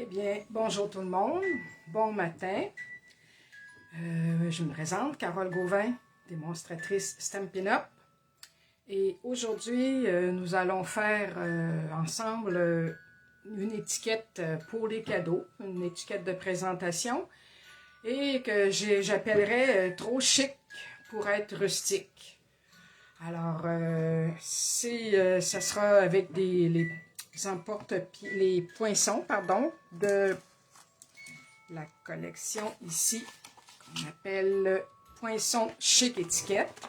Eh bien, bonjour tout le monde, bon matin. Je me présente, Carole Gauvin, démonstratrice Stampin' Up. Et aujourd'hui, nous allons faire ensemble une étiquette pour les cadeaux, une étiquette de présentation, et que j'appellerais trop chic pour être rustique. Alors, ça sera avec les poinçons, de la collection ici, qu'on appelle Poinçon Chic Étiquette.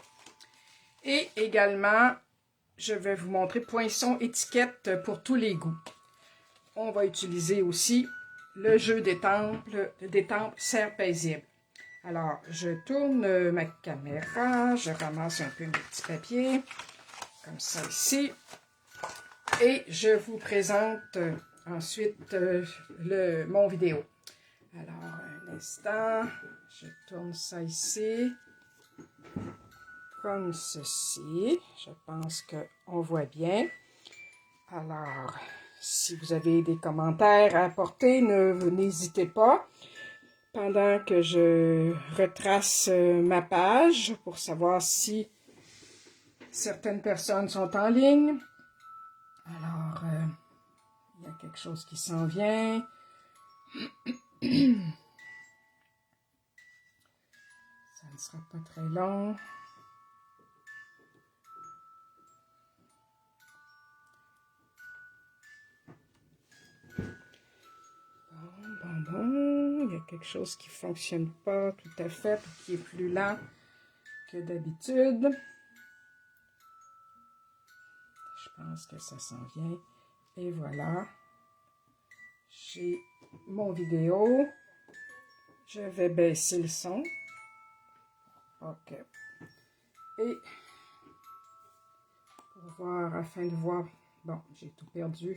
Et également, je vais vous montrer Poinçon Étiquette pour tous les goûts. On va utiliser aussi le jeu d'étampes Serre paisible. Alors, je tourne ma caméra, je ramasse un peu mes petits papiers, comme ça ici. Et je vous présente ensuite mon vidéo. Alors, un instant, je tourne ça ici, comme ceci. Je pense qu'on voit bien. Alors, si vous avez des commentaires à apporter, n'hésitez pas. Pendant que je retrace ma page pour savoir si certaines personnes sont en ligne. Alors, il y a quelque chose qui s'en vient. Ça ne sera pas très long. Bon, il y a quelque chose qui ne fonctionne pas tout à fait, qui est plus lent que d'habitude. Je pense que ça s'en vient. Et voilà. J'ai mon vidéo. Je vais baisser le son. OK. Et pour voir, afin de voir... Bon, j'ai tout perdu.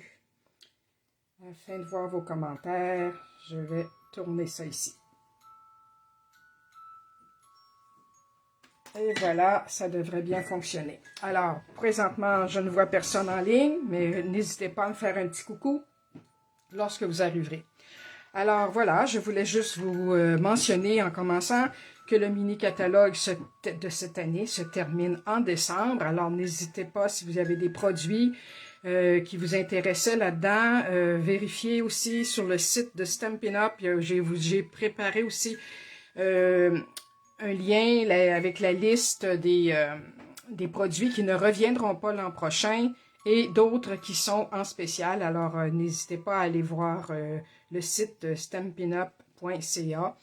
Afin de voir vos commentaires, je vais tourner ça ici. Et voilà, ça devrait bien fonctionner. Alors, présentement, je ne vois personne en ligne, mais n'hésitez pas à me faire un petit coucou lorsque vous arriverez. Alors voilà, je voulais juste vous mentionner en commençant que le mini-catalogue de cette année se termine en décembre. Alors n'hésitez pas, si vous avez des produits qui vous intéressaient là-dedans, vérifiez aussi sur le site de Stampin' Up. J'ai préparé aussi un lien avec la liste des produits qui ne reviendront pas l'an prochain et d'autres qui sont en spécial. Alors, n'hésitez pas à aller voir le site stampinup.ca.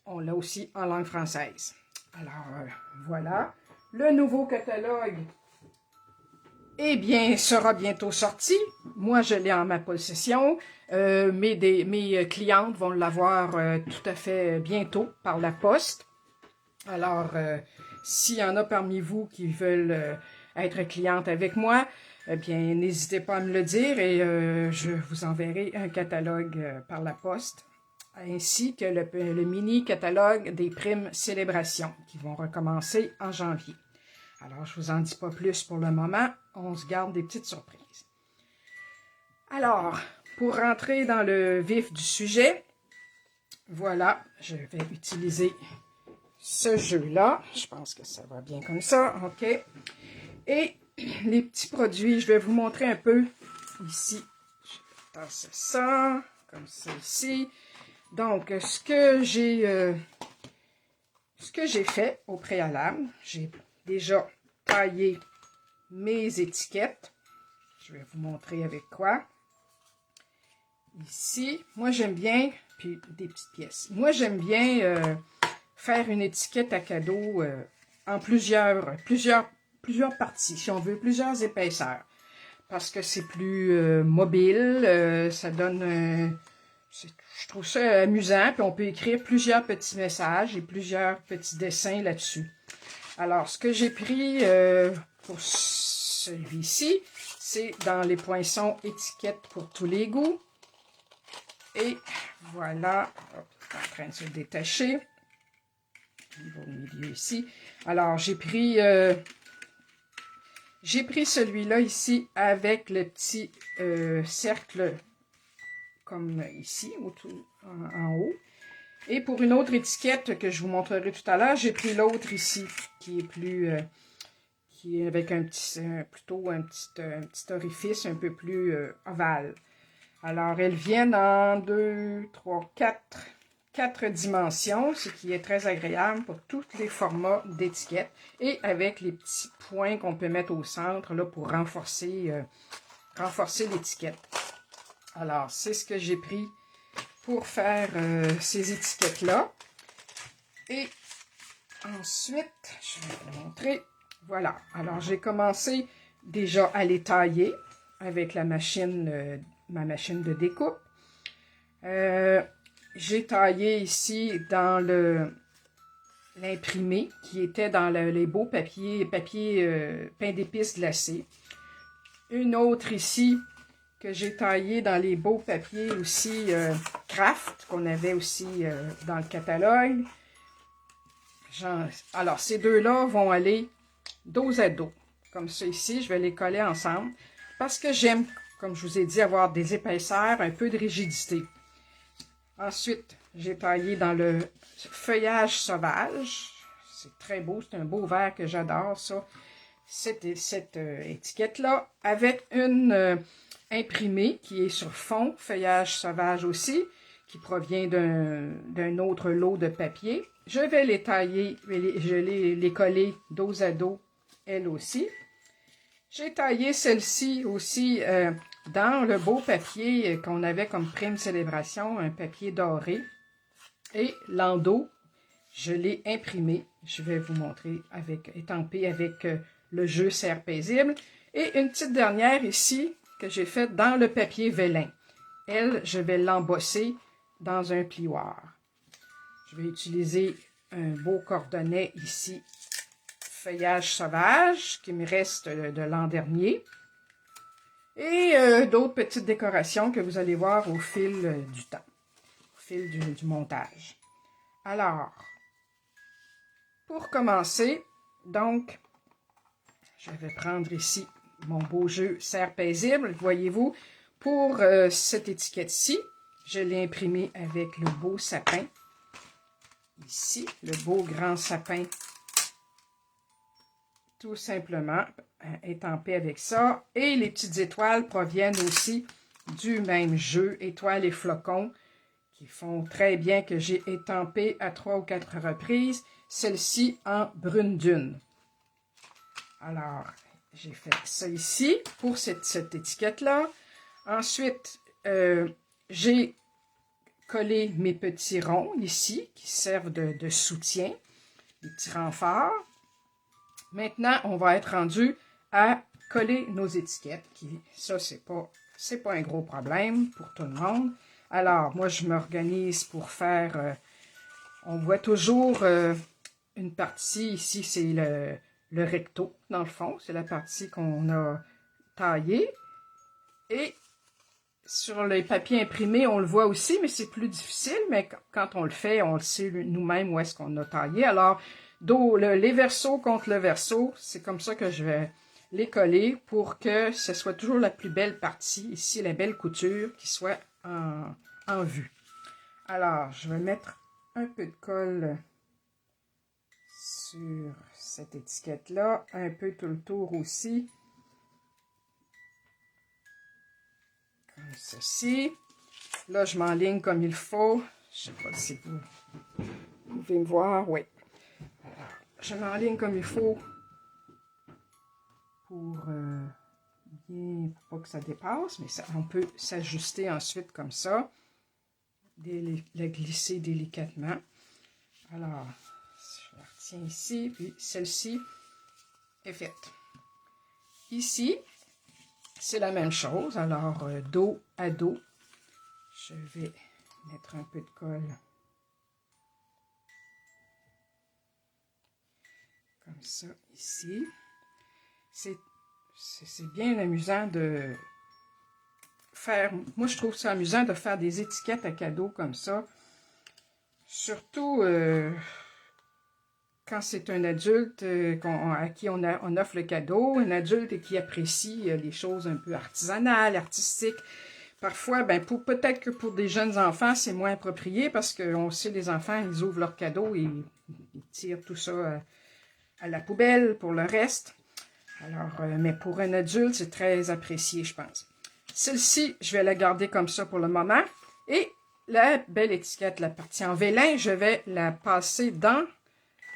On l'a aussi en langue française. Alors, voilà. Le nouveau catalogue, eh bien, sera bientôt sorti. Moi, je l'ai en ma possession. Mes clientes vont l'avoir tout à fait bientôt par la poste. Alors, s'il y en a parmi vous qui veulent être cliente avec moi, eh bien, n'hésitez pas à me le dire et je vous enverrai un catalogue par la poste, ainsi que le mini-catalogue des primes célébrations qui vont recommencer en janvier. Alors, je ne vous en dis pas plus pour le moment, on se garde des petites surprises. Alors, pour rentrer dans le vif du sujet, voilà, je vais utiliser ce jeu-là. Je pense que ça va bien comme ça, OK. Et les petits produits, je vais vous montrer un peu ici. Je vais tasser ça, comme ça ici. Donc, ce que j'ai fait au préalable, j'ai déjà taillé mes étiquettes. Je vais vous montrer avec quoi. Ici, moi j'aime bien, puis des petites pièces. Moi j'aime bien faire une étiquette à cadeau en plusieurs parties, si on veut, plusieurs épaisseurs. Parce que c'est plus mobile, ça donne... je trouve ça amusant, puis on peut écrire plusieurs petits messages et plusieurs petits dessins là-dessus. Alors, ce que j'ai pris pour celui-ci, c'est dans les poinçons étiquettes pour tous les goûts. Et voilà, hop, c'est en train de se détacher. Il va au milieu ici. Alors, j'ai pris celui-là ici avec le petit cercle comme ici, en haut. Et pour une autre étiquette que je vous montrerai tout à l'heure, j'ai pris l'autre ici, qui est plus, qui est avec plutôt un petit orifice un peu plus ovale. Alors, elles viennent en 2, 3, 4 dimensions, ce qui est très agréable pour tous les formats d'étiquettes. Et avec les petits points qu'on peut mettre au centre là, pour renforcer l'étiquette. Alors, c'est ce que j'ai pris pour faire ces étiquettes-là. Et ensuite, je vais vous montrer. Voilà. Alors, j'ai commencé déjà à les tailler avec la machine, ma machine de découpe. J'ai taillé ici dans l'imprimé qui était dans les beaux papiers pain d'épices glacé. Une autre ici que j'ai taillé dans les beaux papiers aussi craft qu'on avait aussi dans le catalogue. Alors, ces deux-là vont aller dos à dos. Comme ça ici, je vais les coller ensemble parce que j'aime, comme je vous ai dit, avoir des épaisseurs, un peu de rigidité. Ensuite, j'ai taillé dans le feuillage sauvage. C'est très beau, c'est un beau vert que j'adore, ça. Cette étiquette-là, avec une imprimée qui est sur fond, feuillage sauvage aussi, qui provient d'un autre lot de papier. Je vais les tailler, je vais les coller dos à dos, elles aussi. J'ai taillé celle-ci aussi dans le beau papier qu'on avait comme prime célébration, un papier doré. Et l'endos, je l'ai imprimé. Je vais vous montrer étampé avec le jeu Serre paisible. Et une petite dernière ici que j'ai faite dans le papier vélin. Elle, je vais l'embosser dans un plioir. Je vais utiliser un beau cordonnet ici, feuillage sauvage, qui me reste de l'an dernier. Et d'autres petites décorations que vous allez voir au fil du temps, au fil du montage. Alors, pour commencer, donc, je vais prendre ici mon beau jeu Serre paisible. Voyez-vous, pour cette étiquette-ci, je l'ai imprimé avec le beau sapin. Ici, le beau grand sapin, tout simplement, étampé avec ça. Et les petites étoiles proviennent aussi du même jeu, étoiles et flocons, qui font très bien que j'ai étampé à 3 ou 4 reprises, celle-ci en brune dune. Alors, j'ai fait ça ici pour cette étiquette-là. Ensuite, j'ai collé mes petits ronds ici, qui servent de soutien, des petits renforts. Maintenant, on va être rendu à coller nos étiquettes. Ça, c'est pas un gros problème pour tout le monde. Alors, moi, je m'organise pour faire... on voit toujours une partie ici, c'est le recto, dans le fond. C'est la partie qu'on a taillée. Et sur les papiers imprimés, on le voit aussi, mais c'est plus difficile. Mais quand on le fait, on le sait nous-mêmes où est-ce qu'on a taillé. Alors, les versos contre le verso, c'est comme ça que je vais les coller pour que ce soit toujours la plus belle partie, ici, la belle couture qui soit en vue. Alors, je vais mettre un peu de colle sur cette étiquette-là, un peu tout le tour aussi, comme ceci. Là, je m'enligne comme il faut. Je ne sais pas si vous pouvez me voir, oui. Alors, je m'enligne comme il faut pour pas que ça dépasse, mais on peut s'ajuster ensuite comme ça, la glisser délicatement. Alors, je la retiens ici, puis celle-ci est faite. Ici, c'est la même chose. Alors, dos à dos, je vais mettre un peu de colle comme ça ici. C'est bien amusant de faire... Moi, je trouve ça amusant de faire des étiquettes à cadeaux comme ça. Surtout quand c'est un adulte à qui on offre le cadeau, un adulte qui apprécie les choses un peu artisanales, artistiques. parfois, ben peut-être que pour des jeunes enfants, c'est moins approprié parce qu'on sait, les enfants, ils ouvrent leurs cadeaux et ils tirent tout ça à la poubelle pour le reste. Alors, mais pour un adulte, c'est très apprécié, je pense. Celle-ci, je vais la garder comme ça pour le moment. Et la belle étiquette, la partie en vélin, je vais la passer dans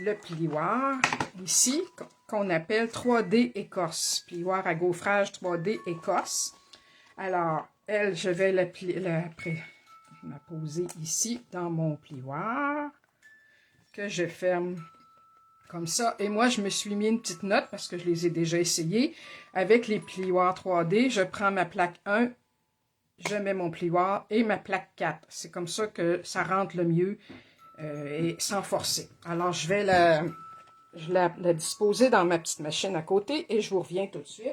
le plioir, ici, qu'on appelle 3D Écosse. Plioir à gaufrage 3D Écosse. Alors, elle, je vais la poser ici, dans mon plioir, que je ferme comme ça. Et moi, je me suis mis une petite note, parce que je les ai déjà essayés. Avec les plioirs 3D, je prends ma plaque 1, je mets mon plioir, et ma plaque 4. C'est comme ça que ça rentre le mieux, et sans forcer. Alors, je vais la disposer dans ma petite machine à côté, et je vous reviens tout de suite.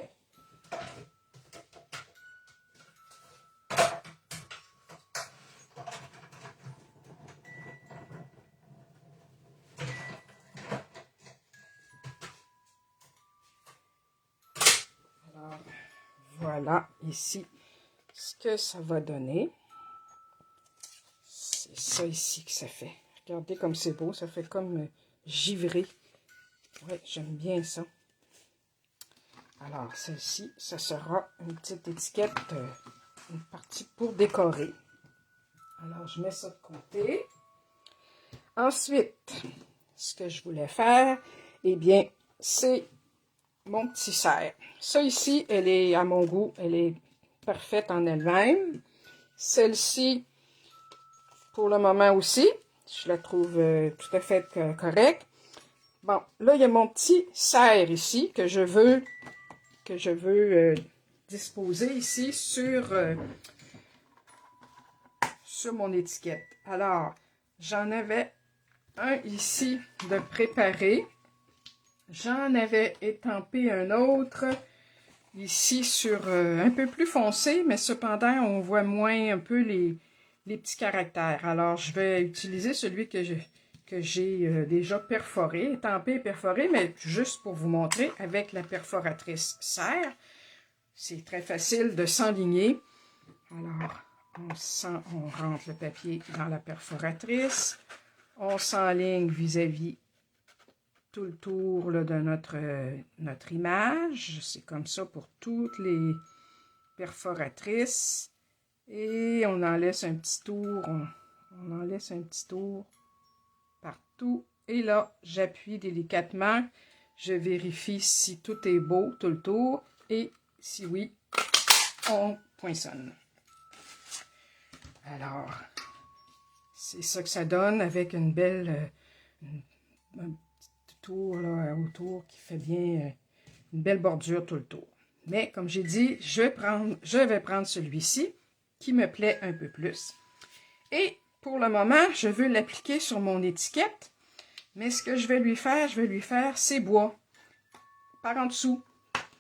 Voilà, ici, ce que ça va donner. C'est ça ici que ça fait. Regardez comme c'est beau, ça fait comme givré. Oui, j'aime bien ça. Alors, celle-ci, ça sera une petite étiquette, une partie pour décorer. Alors, je mets ça de côté. Ensuite, ce que je voulais faire, eh bien, c'est mon petit cerf. Ça ici, elle est à mon goût, elle est parfaite en elle-même. Celle-ci, pour le moment aussi, je la trouve tout à fait correcte. Bon, là, il y a mon petit cerf ici que je veux disposer ici sur mon étiquette. Alors, j'en avais un ici de préparé. J'en avais étampé un autre ici sur un peu plus foncé, mais cependant, on voit moins un peu les petits caractères. Alors, je vais utiliser celui que j'ai déjà perforé, étampé et perforé, mais juste pour vous montrer avec la perforatrice serre. C'est très facile de s'enligner. Alors, on rentre le papier dans la perforatrice. On s'enligne vis-à-vis tout le tour là, de notre image. C'est comme ça pour toutes les perforatrices. Et on en laisse un petit tour. On en laisse un petit tour partout. Et là, j'appuie délicatement. Je vérifie si tout est beau, tout le tour. Et si oui, on poinçonne. Alors, c'est ça que ça donne avec une belle... un petit tour là, autour qui fait bien une belle bordure tout le tour. Mais comme j'ai dit, je vais prendre celui-ci qui me plaît un peu plus. Et pour le moment, je veux l'appliquer sur mon étiquette. Mais ce que je vais lui faire ses bois par en dessous.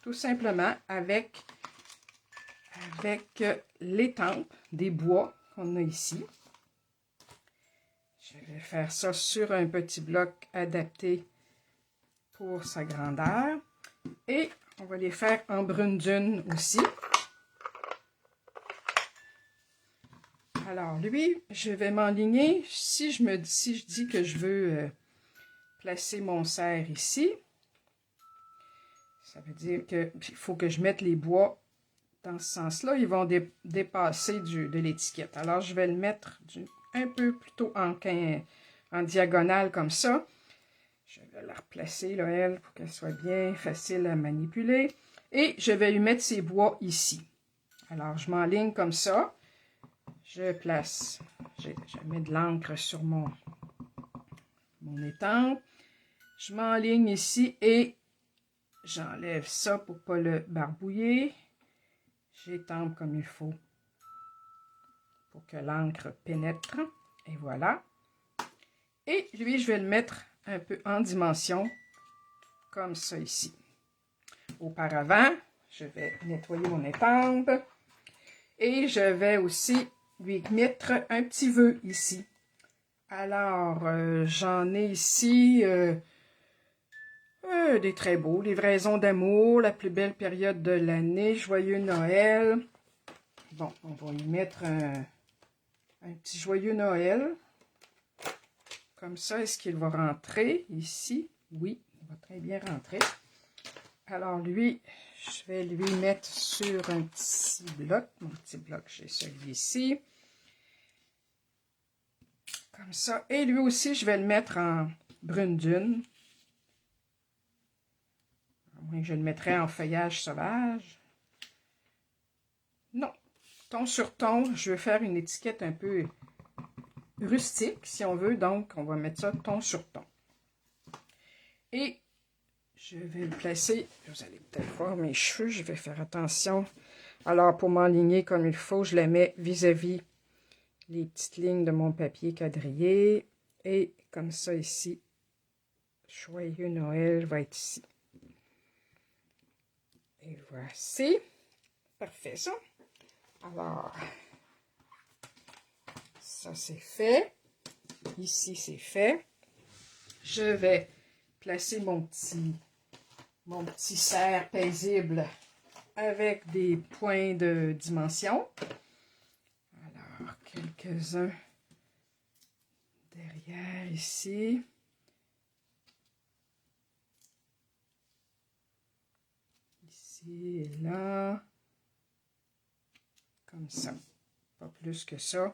Tout simplement avec l'étampe des bois qu'on a ici. Je vais faire ça sur un petit bloc adapté pour sa grandeur. Et on va les faire en brune dune aussi. Alors lui, je vais m'enligner. Si je dis que je veux placer mon cerf ici, ça veut dire qu'il faut que je mette les bois dans ce sens-là. Ils vont dépasser de l'étiquette. Alors je vais le mettre un peu plutôt en diagonale comme ça. Je vais la replacer, là, elle, pour qu'elle soit bien facile à manipuler. Et je vais lui mettre ses bois ici. Alors, je m'enligne comme ça. Je mets de l'encre sur mon étampe. Je m'enligne ici et j'enlève ça pour ne pas le barbouiller. J'étampe comme il faut pour que l'encre pénètre. Et voilà. Et lui, je vais le mettre un peu en dimension, comme ça ici. Auparavant, je vais nettoyer mon étampe et je vais aussi lui mettre un petit vœu ici. Alors, j'en ai ici des très beaux. Livraison d'amour, la plus belle période de l'année, joyeux Noël. Bon, on va y mettre un petit joyeux Noël. Comme ça, est-ce qu'il va rentrer ici? Oui, il va très bien rentrer. Alors lui, je vais lui mettre sur un petit bloc. Mon petit bloc, j'ai celui-ci. Comme ça. Et lui aussi, je vais le mettre en brune dune. À moins que je le mettrais en feuillage sauvage. Non. Ton sur ton, je vais faire une étiquette un peu rustique, si on veut. Donc, on va mettre ça ton sur ton. Et je vais le placer. Vous allez peut-être voir mes cheveux. Je vais faire attention. Alors, pour m'enligner comme il faut, je les mets vis-à-vis les petites lignes de mon papier quadrillé. Et comme ça ici, joyeux Noël va être ici. Et voici. Parfait ça. Alors, ça c'est fait. Ici c'est fait. Je vais placer mon petit cerf paisible avec des points de dimension. Alors, quelques-uns derrière ici. Ici et là. Comme ça. Pas plus que ça. Alors,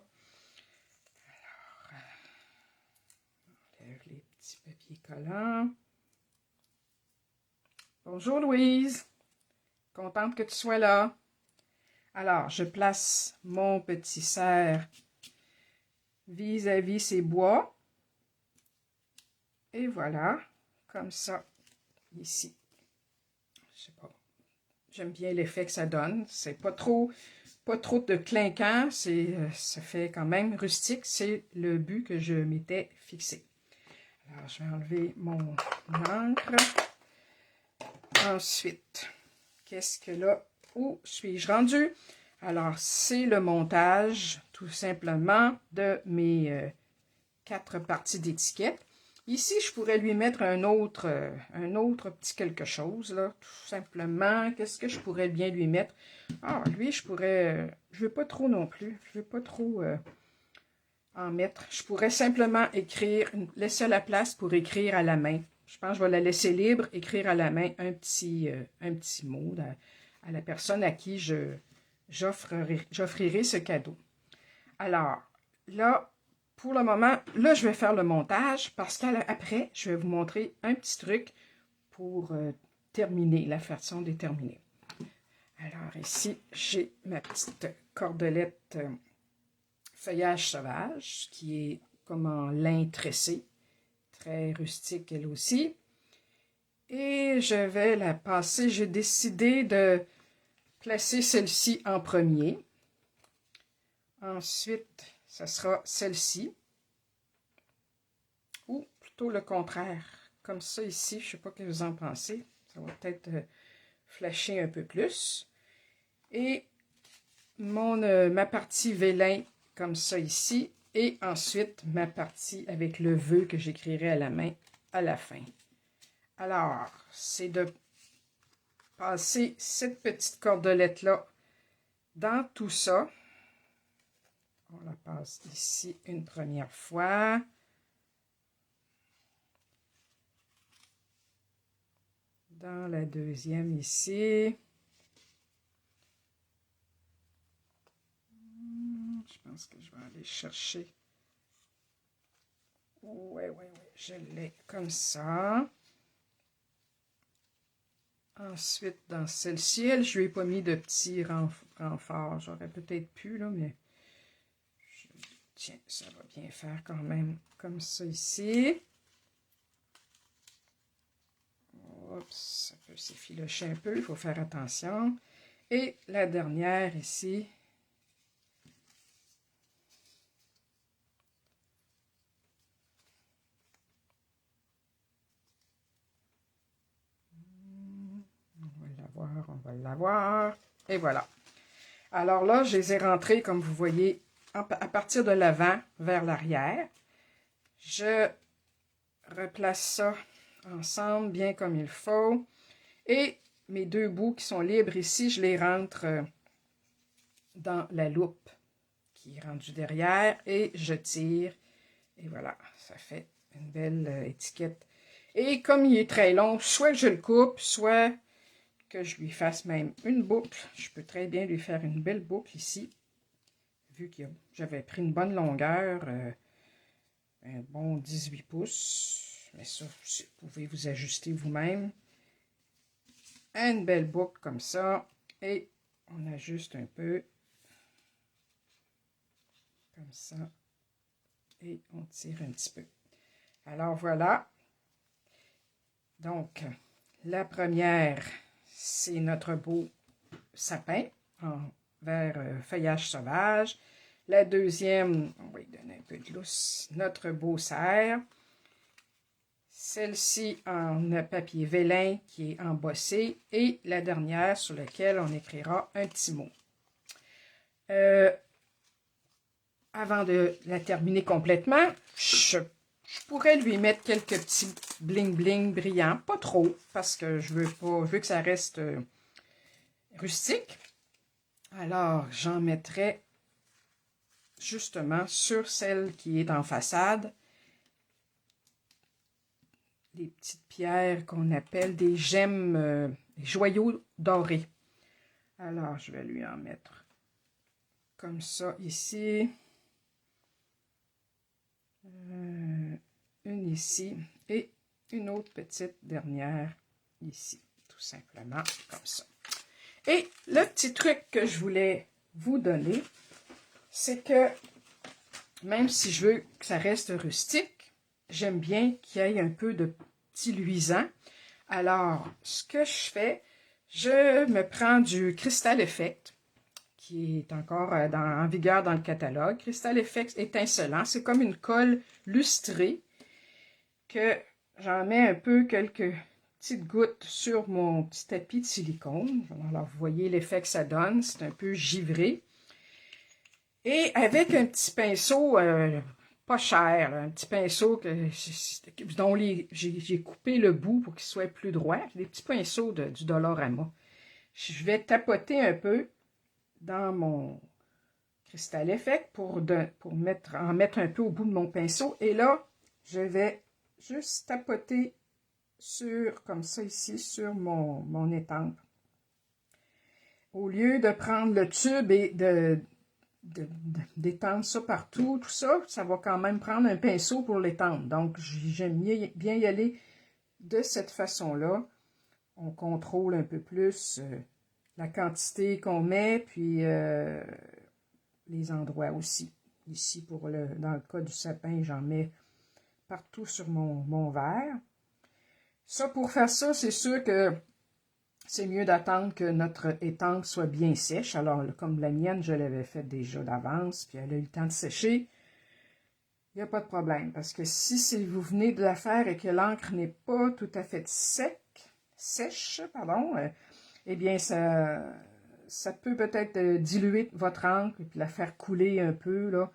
on enlève les petits papiers collants. Bonjour Louise. Contente que tu sois là. Alors, je place mon petit cerf vis-à-vis ces bois. Et voilà, comme ça, ici. Je sais pas. J'aime bien l'effet que ça donne. C'est pas trop de clinquant. Ça fait quand même rustique. C'est le but que je m'étais fixé. Alors, je vais enlever mon encre. Ensuite, qu'est-ce que là? Où suis-je rendu? Alors, c'est le montage, tout simplement, de mes 4 parties d'étiquette. Ici, je pourrais lui mettre un autre petit quelque chose, là, tout simplement. Qu'est-ce que je pourrais bien lui mettre? Ah, lui, je pourrais... je ne veux pas trop non plus. Je ne veux pas trop en mettre. Je pourrais simplement écrire, laisser la place pour écrire à la main. Je pense que je vais la laisser libre, écrire à la main un petit mot à la personne à qui j'offrirai ce cadeau. Alors, là, pour le moment, là, je vais faire le montage parce qu'après, je vais vous montrer un petit truc pour terminer, la façon de terminer. Alors ici, j'ai ma petite cordelette feuillage sauvage qui est comme en lin tressé, très rustique elle aussi. Et je vais la passer, j'ai décidé de placer celle-ci en premier. Ensuite, ça sera celle-ci. Ou plutôt le contraire. Comme ça ici, je ne sais pas ce que vous en pensez. Ça va peut-être flasher un peu plus. Et ma partie vélin comme ça ici. Et ensuite, ma partie avec le vœu que j'écrirai à la main à la fin. Alors, c'est de passer cette petite cordelette-là dans tout ça. On la passe ici une première fois. Dans la deuxième ici. Je pense que je vais aller chercher. Oui, je l'ai comme ça. Ensuite, dans celle-ci, je lui ai pas mis de petits renforts. J'aurais peut-être pu, là, mais tiens, ça va bien faire quand même comme ça ici. Oups, ça peut s'effilocher un peu, il faut faire attention. Et la dernière ici. On va l'avoir. Et voilà. Alors là, je les ai rentrés, comme vous voyez, à partir de l'avant vers l'arrière. Je replace ça ensemble, bien comme il faut. Et mes deux bouts qui sont libres ici, je les rentre dans la loupe qui est rendue derrière et je tire. Et voilà, ça fait une belle étiquette. Et comme il est très long, soit je le coupe, soit que je lui fasse même une boucle. Je peux très bien lui faire une belle boucle ici. Vu que j'avais pris une bonne longueur, un bon 18 pouces. Mais ça, vous pouvez vous ajuster vous-même. Une belle boucle comme ça. Et on ajuste un peu. Comme ça. Et on tire un petit peu. Alors voilà. Donc, la première, c'est notre beau sapin en vert feuillage sauvage. La deuxième, on va lui donner un peu de lousse, notre beau cerf. Celle-ci en papier vélin qui est embossé. Et la dernière sur laquelle on écrira un petit mot. Avant de la terminer complètement, je pourrais lui mettre quelques petits bling-bling brillants. Pas trop, parce que je veux que ça reste rustique. Alors, j'en mettrai justement sur celle qui est en façade. Des petites pierres qu'on appelle des gemmes, des joyaux dorés. Alors, je vais lui en mettre comme ça ici. Une ici et une autre petite dernière ici, tout simplement comme ça. Et le petit truc que je voulais vous donner, c'est que même si je veux que ça reste rustique, j'aime bien qu'il y ait un peu de petit luisant. Alors, ce que je fais, je me prends du Crystal Effect, qui est encore en vigueur dans le catalogue. Crystal Effect étincelant, c'est comme une colle lustrée que j'en mets un peu, quelques petites gouttes sur mon petit tapis de silicone. Alors, vous voyez l'effet que ça donne, c'est un peu givré. Et avec un petit pinceau pas cher, là, un petit pinceau dont j'ai coupé le bout pour qu'il soit plus droit, des petits pinceaux du Dollarama. Je vais tapoter un peu dans mon Crystal Effect pour en mettre un peu au bout de mon pinceau. Et là, je vais juste tapoter comme ça ici, sur mon étampe. Au lieu de prendre le tube et d'étendre ça partout, tout ça, ça va quand même prendre un pinceau pour l'étendre. Donc, j'aime bien y aller de cette façon-là. On contrôle un peu plus la quantité qu'on met, puis les endroits aussi. Ici, dans le cas du sapin, j'en mets partout sur mon verre. Ça, pour faire ça, c'est sûr que c'est mieux d'attendre que notre étampe soit bien sèche. Alors, comme la mienne, je l'avais faite déjà d'avance, puis elle a eu le temps de sécher. Il n'y a pas de problème, parce que si vous venez de la faire et que l'encre n'est pas tout à fait sèche, eh bien, ça peut peut-être diluer votre encre et puis la faire couler un peu, là,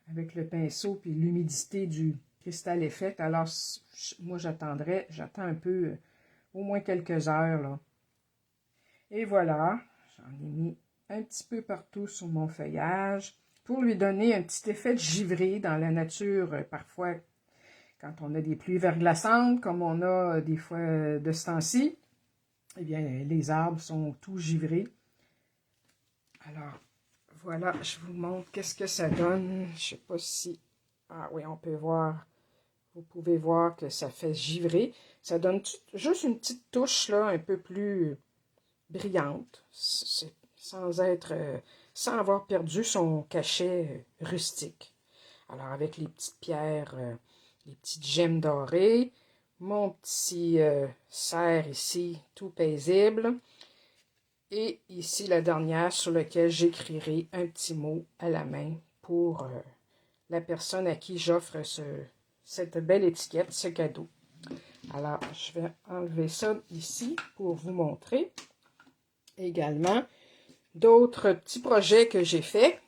avec le pinceau, puis l'humidité du Crystal Effect. Alors, moi, j'attends un peu, au moins quelques heures, là. Et voilà, j'en ai mis un petit peu partout sur mon feuillage pour lui donner un petit effet de givré dans la nature. Parfois, quand on a des pluies verglaçantes, comme on a des fois de ce temps-ci, eh bien, les arbres sont tout givrés. Alors, voilà, je vous montre qu'est-ce que ça donne. Je ne sais pas si... Ah oui, on peut voir. Vous pouvez voir que ça fait givrer. Ça donne juste une petite touche, là, un peu plus brillante, sans avoir perdu son cachet rustique. Alors, avec les petites pierres, les petites gemmes dorées, mon petit cerf ici, tout paisible, et ici la dernière sur laquelle j'écrirai un petit mot à la main pour la personne à qui j'offre cette belle étiquette, ce cadeau. Alors, je vais enlever ça ici pour vous montrer également d'autres petits projets que j'ai faits.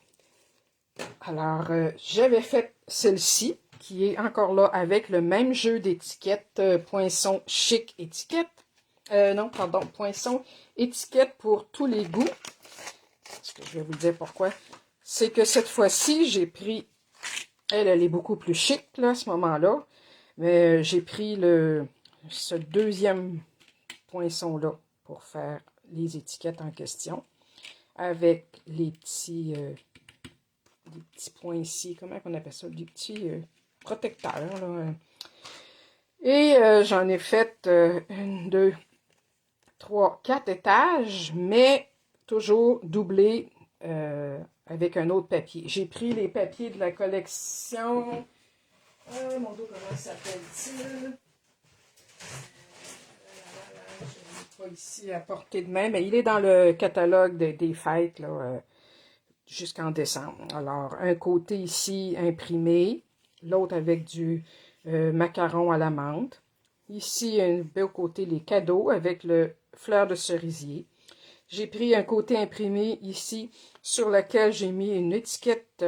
Alors, j'avais fait celle-ci, qui est encore là avec le même jeu d'étiquettes, Poinçon Chic Étiquette. Non, pardon, Poinçon Étiquette pour tous les goûts. Parce que je vais vous dire pourquoi. C'est que cette fois-ci, j'ai pris... Elle est beaucoup plus chic, là, à ce moment-là. Mais j'ai pris ce deuxième poinçon-là pour faire les étiquettes en question. Avec les petits points ici. Comment on appelle ça? Des petits protecteurs, là. Et j'en ai fait 1, 2, 3, 4 étages, mais toujours doublé avec un autre papier. J'ai pris les papiers de la collection. Mon Dieu, comment s'appelle-t-il? Je ne l'ai pas ici à portée de main, mais il est dans le catalogue des fêtes là, jusqu'en décembre. Alors, un côté ici imprimé, l'autre avec du macaron à la menthe. Ici, un beau côté, les cadeaux avec le fleur de cerisier. J'ai pris un côté imprimé ici sur lequel j'ai mis une étiquette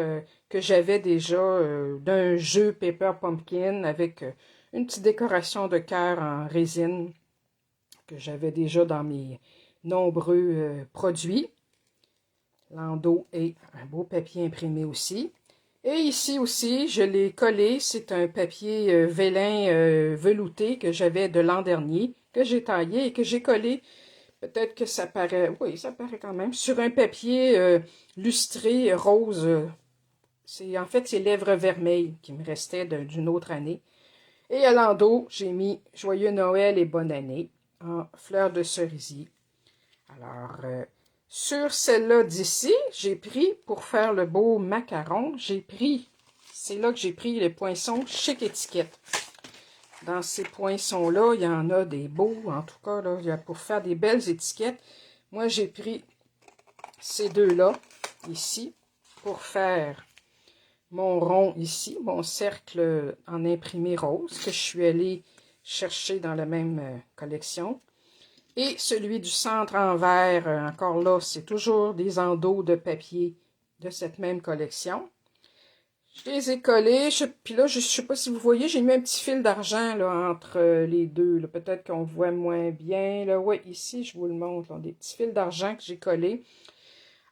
que j'avais déjà d'un jeu Paper Pumpkin avec une petite décoration de cœur en résine que j'avais déjà dans mes nombreux produits. L'endos et un beau papier imprimé aussi. Et ici aussi, je l'ai collé. C'est un papier vélin velouté que j'avais de l'an dernier, que j'ai taillé et que j'ai collé. Peut-être que ça paraît, oui, ça paraît quand même, sur un papier lustré rose. En fait, c'est lèvres vermeilles qui me restaient d'une autre année. Et à l'endos, j'ai mis Joyeux Noël et Bonne année en fleurs de cerisier. Alors, sur celle-là d'ici, j'ai pris, pour faire le beau macaron, c'est là que j'ai pris les poinçons Chic Étiquette. Dans ces poinçons-là, il y en a des beaux, en tout cas, là, pour faire des belles étiquettes. Moi, j'ai pris ces deux-là, ici, pour faire mon rond ici, mon cercle en imprimé rose, que je suis allée chercher dans la même collection. Et celui du centre en vert, encore là, c'est toujours des endos de papier de cette même collection. Je les ai collés, puis là, je ne sais pas si vous voyez, j'ai mis un petit fil d'argent là entre les deux. Peut-être qu'on voit moins bien. Oui, ici, je vous le montre. Là, des petits fils d'argent que j'ai collés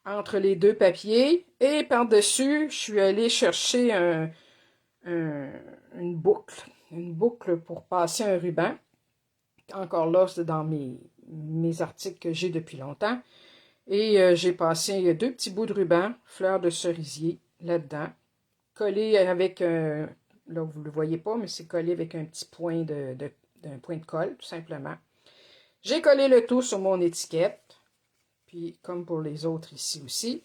entre les deux papiers. Et par-dessus, je suis allée chercher une boucle. Une boucle pour passer un ruban. Encore là, c'est dans mes articles que j'ai depuis longtemps. Et j'ai passé 2 petits bouts de ruban, fleurs de cerisier, là-dedans. Collé avec là vous ne le voyez pas, mais c'est collé avec un petit point d'un point de colle, tout simplement. J'ai collé le tout sur mon étiquette, puis comme pour les autres ici aussi.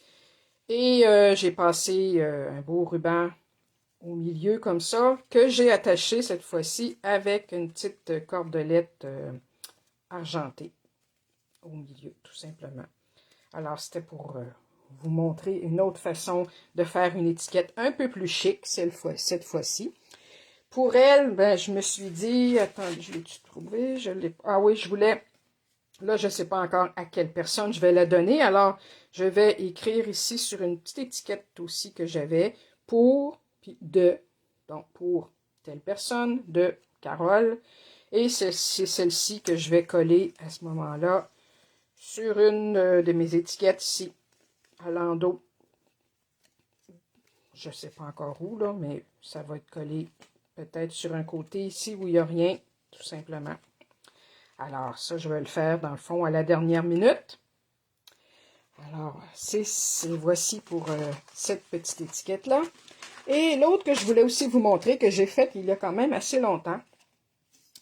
Et j'ai passé un beau ruban au milieu comme ça, que j'ai attaché cette fois-ci avec une petite cordelette argentée au milieu, tout simplement. Alors, c'était pour vous montrer une autre façon de faire une étiquette un peu plus chic cette fois-ci. Pour elle, ben, je me suis dit, attendez, je l'ai-tu trouvé? Ah oui, je voulais, là, je ne sais pas encore à quelle personne je vais la donner. Alors, je vais écrire ici sur une petite étiquette aussi que j'avais pour, puis de, donc pour telle personne, de Carole. Et c'est celle-ci que je vais coller à ce moment-là sur une de mes étiquettes ici, à l'endos. Je ne sais pas encore où, là, mais ça va être collé peut-être sur un côté ici où il n'y a rien, tout simplement. Alors, ça, je vais le faire, dans le fond, à la dernière minute. Alors, voici pour cette petite étiquette-là. Et l'autre que je voulais aussi vous montrer, que j'ai fait il y a quand même assez longtemps,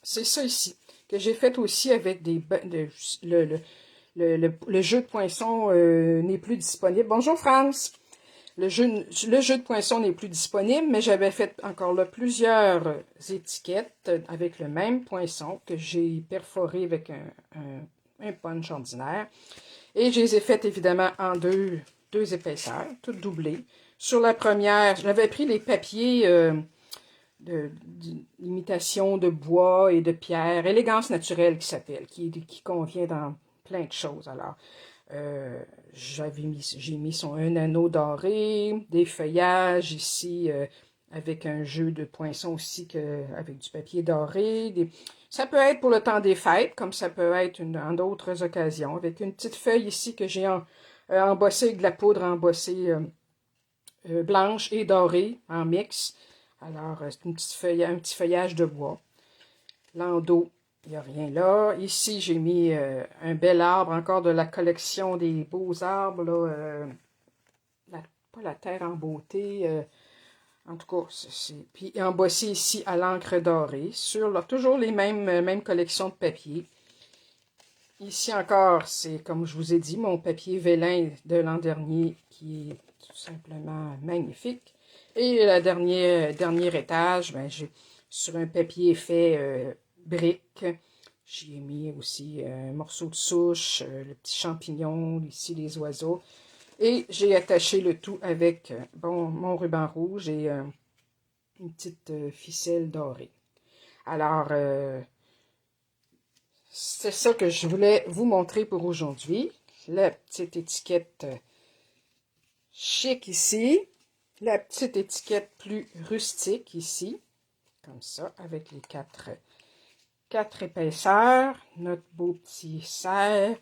c'est ça ici, que j'ai fait aussi avec le jeu de poinçon n'est plus disponible. Bonjour France! Le jeu de poinçon n'est plus disponible, mais j'avais fait encore là plusieurs étiquettes avec le même poinçon que j'ai perforé avec un punch ordinaire. Et je les ai faites évidemment en deux épaisseurs, toutes doublées. Sur la première, j'avais pris les papiers d'imitation de bois et de pierre, élégance naturelle qui s'appelle, qui convient dans plein de choses. Alors, j'ai mis un anneau doré, des feuillages ici avec un jeu de poinçons aussi avec du papier doré. Ça peut être pour le temps des fêtes, comme ça peut être en d'autres occasions, avec une petite feuille ici que j'ai embossé avec de la poudre embossée blanche et dorée en mix. Alors, c'est un petit feuillage de bois. L'endos, il n'y a rien là. Ici, j'ai mis un bel arbre, encore de la collection des beaux arbres, là, pas la terre en beauté, en tout cas, puis embossé ici à l'encre dorée, sur là, toujours les mêmes collections de papier. Ici encore, c'est comme je vous ai dit, mon papier vélin de l'an dernier, qui est tout simplement magnifique. Et le dernier étage, ben, j'ai sur un papier fait brique. J'y ai mis aussi un morceau de souche, le petit champignon, ici les oiseaux. Et j'ai attaché le tout avec mon ruban rouge et une petite ficelle dorée. Alors, c'est ça que je voulais vous montrer pour aujourd'hui. La petite étiquette chic ici. La petite étiquette plus rustique ici. Comme ça, avec les quatre épaisseurs. Notre beau petit cerf.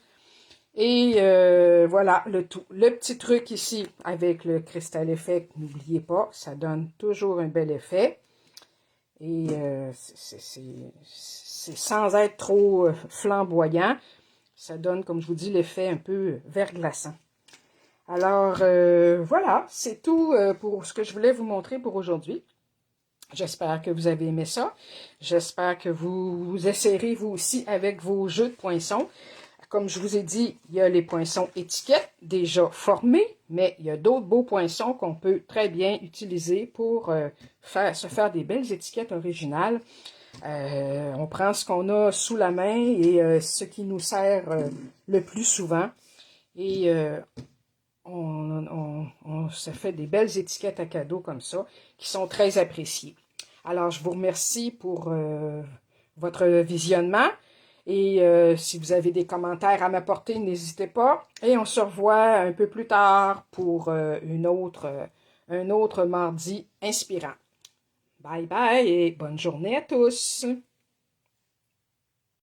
Et voilà le tout. Le petit truc ici avec le Crystal Effect, n'oubliez pas, ça donne toujours un bel effet. Et c'est sans être trop flamboyant. Ça donne, comme je vous dis, l'effet un peu verglaçant. Alors, voilà, c'est tout pour ce que je voulais vous montrer pour aujourd'hui. J'espère que vous avez aimé ça. J'espère que vous essayerez vous aussi avec vos jeux de poinçons. Comme je vous ai dit, il y a les poinçons étiquettes déjà formés, mais il y a d'autres beaux poinçons qu'on peut très bien utiliser pour se faire des belles étiquettes originales. On prend ce qu'on a sous la main et ce qui nous sert le plus souvent. Et on se fait des belles étiquettes à cadeau comme ça, qui sont très appréciées. Alors, je vous remercie pour votre visionnement. Et si vous avez des commentaires à m'apporter, n'hésitez pas. Et on se revoit un peu plus tard pour un autre mardi inspirant. Bye bye et bonne journée à tous!